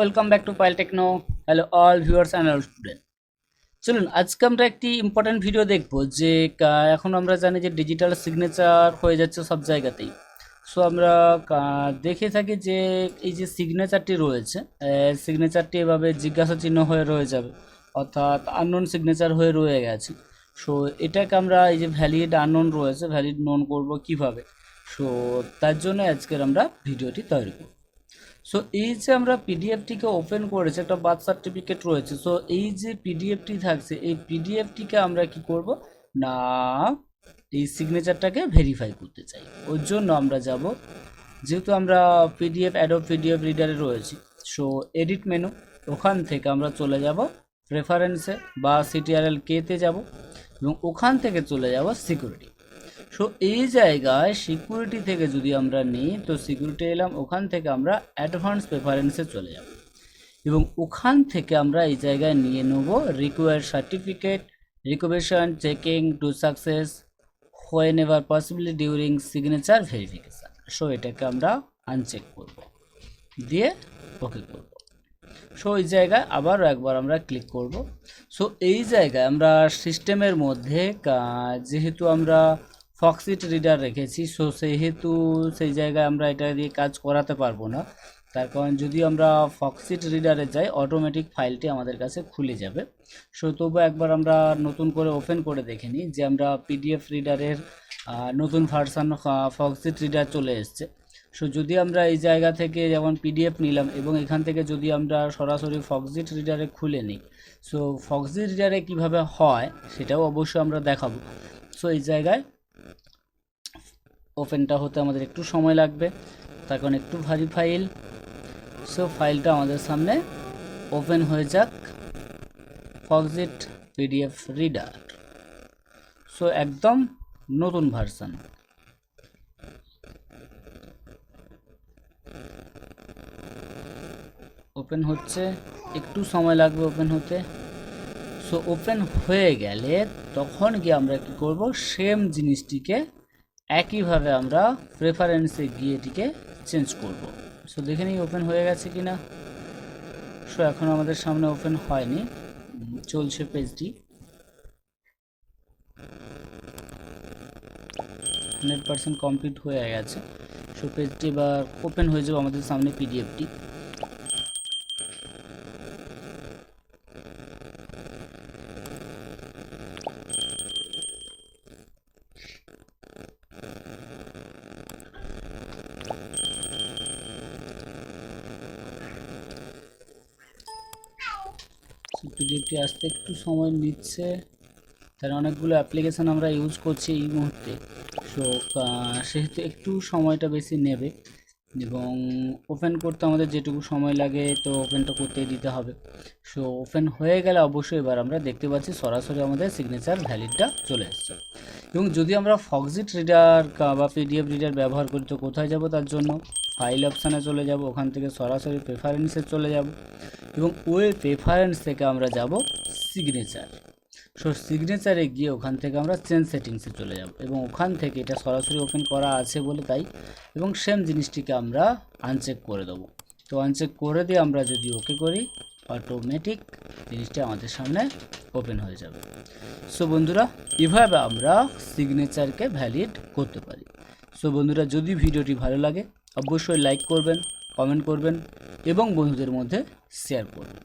Welcome back to Pile Techno. Hello all viewers and all student. চলুন আজকে আমরা একটি ইম্পর্ট্যান্ট ভিডিও দেখব যে এখন আমরা জানি যে ডিজিটাল সিগনেচার হয়ে যাচ্ছে সব জায়গাতেই। সো আমরা দেখে থাকি যে এই যে সিগনেচারটি রয়েছে, সিগনেচারটি এভাবে জিজ্ঞাসা চিহ্ন হয়ে রয়ে যাবে, অর্থাৎ আননোন সিগনেচার হয়ে রয়ে গেছে। সো এটাকে আমরা এই যে ভ্যালিড আননোন রয়েছে, ভ্যালিড নোন করব কিভাবে। সো তার জন্য আজকের আমরা ভিডিওটি তৈরি করব। সো এই যে আমরা পিডিএফটিকে ওপেন করেছি, একটা বার্থ সার্টিফিকেট রয়েছে। সো এই যে পিডিএফটি থাকছে, এই পিডিএফটিকে আমরা কি করব না, এই সিগনেচারটাকে ভেরিফাই করতে চাই। ওর জন্য আমরা যাব, যেহেতু আমরা পিডিএফ অ্যাডোব পিডিএফ রিডারে রয়েছি, সো এডিট মেনু, ওখান থেকে আমরা চলে যাব প্রেফারেন্সে বা সিটিআরএল কেতে যাব এবং ওখান থেকে চলে যাব সিকিউরিটি। সো এই জায়গায় সিকিউরিটি থেকে যদি আমরা নিই, তো সিকিউরিটি এলাম, ওখান থেকে আমরা অ্যাডভান্স প্রেফারেন্সে চলে যাব এবং ওখান থেকে আমরা এই জায়গায় নিয়ে নেব required certificate revocation checking to success whenever possibly during signature verification. So এটাকে আমরা আনচেক করব, দিয়ে ওকে করব। সো এই জায়গায় আবারও একবার আমরা ক্লিক করব। সো এই জায়গায় আমরা সিস্টেমের মধ্যে যেহেতু আমরা ফক্সিট রিডার রেখেছি, সো সেহেতু সেই জায়গায় আমরা এটা দিয়ে কাজ করাতে পারবো না। তার কারণ যদি আমরা ফক্সিট রিডারে যাই, অটোমেটিক ফাইলটি আমাদের কাছে খুলে যাবে। সো তবু একবার আমরা নতুন করে ওপেন করে দেখে নিই যে আমরা পিডিএফ রিডারের নতুন ভার্সান ফক্সিট রিডার চলে এসছে। সো যদি আমরা এই জায়গা থেকে যেমন পিডিএফ নিলাম এবং এখান থেকে যদি আমরা সরাসরি ফক্সিট রিডারে খুলে নিই, সো ফক্সিট রিডারে কিভাবে হয় সেটাও অবশ্যই আমরা দেখাবো। সো এই জায়গায় ওপেনটা হতে আমাদের একটু সময় লাগবে, তার কারণ একটু ভারী ফাইল। সো ফাইলটা আমাদের সামনে ওপেন হয়ে যাক, ফক্সিট পিডিএফ রিডার। সো একদম নতুন ভার্সন। ওপেন হচ্ছে, একটু সময় লাগবে ওপেন হতে। সো ওপেন হয়ে গেলে তখন গিয়ে আমরা কি করব, সেম জিনিসটিকে একইভাবে আমরা প্রেফারেন্সে গিয়ে এটিকে চেঞ্জ করব। সো দেখে নিই ওপেন হয়ে গেছে কিনা। সো এখন আমাদের সামনে ওপেন হয়নি, চলছে পেজটি। 100% কমপ্লিট হয়ে গেছে। সো পেজটি এবার ওপেন হয়ে যাবে আমাদের সামনে পিডিএফটি। পিডিএফটি আসতে একটু সময় নিচ্ছে, তার অনেকগুলো অ্যাপ্লিকেশান আমরা ইউজ করছি এই মুহূর্তে। সো সেহেতু একটু সময়টা বেশি নেবে এবং ওপেন করতে আমাদের যেটুকু সময় লাগে তো ওপেনটা করতেই দিতে হবে। সো ওপেন হয়ে গেলে অবশ্যই এবার আমরা দেখতে পাচ্ছি সরাসরি আমাদের সিগনেচার ভ্যালিডটা চলে এসছে। এবং যদি আমরা ফক্সিট রিডার বা পিডিএফ রিডার ব্যবহার করি, তো কোথায় যাব, তার জন্য ফাইল অপশানে চলে যাব, ওখান থেকে সরাসরি প্রেফারেন্সে চলে যাব এবং ওই প্রেফারেন্স থেকে আমরা যাব সিগনেচার। সো সিগনেচারে গিয়ে ওখান থেকে আমরা চেঞ্জ সেটিংসে চলে যাব এবং ওখান থেকে এটা সরাসরি ওপেন করা আছে বলে তাই, এবং সেম জিনিসটিকে আমরা আনচেক করে দেবো। তো আনচেক করে দিয়ে আমরা যদি ওকে করি, অটোমেটিক জিনিসটা আমাদের সামনে ওপেন হয়ে যাবে। সো বন্ধুরা, এভাবে আমরা সিগনেচারকে ভ্যালিড করতে পারি। সো বন্ধুরা, যদি ভিডিওটি ভালো লাগে অবশ্যই লাইক করবেন, কমেন্ট করবেন এবং বন্ধুদের মধ্যে শেয়ার করবেন।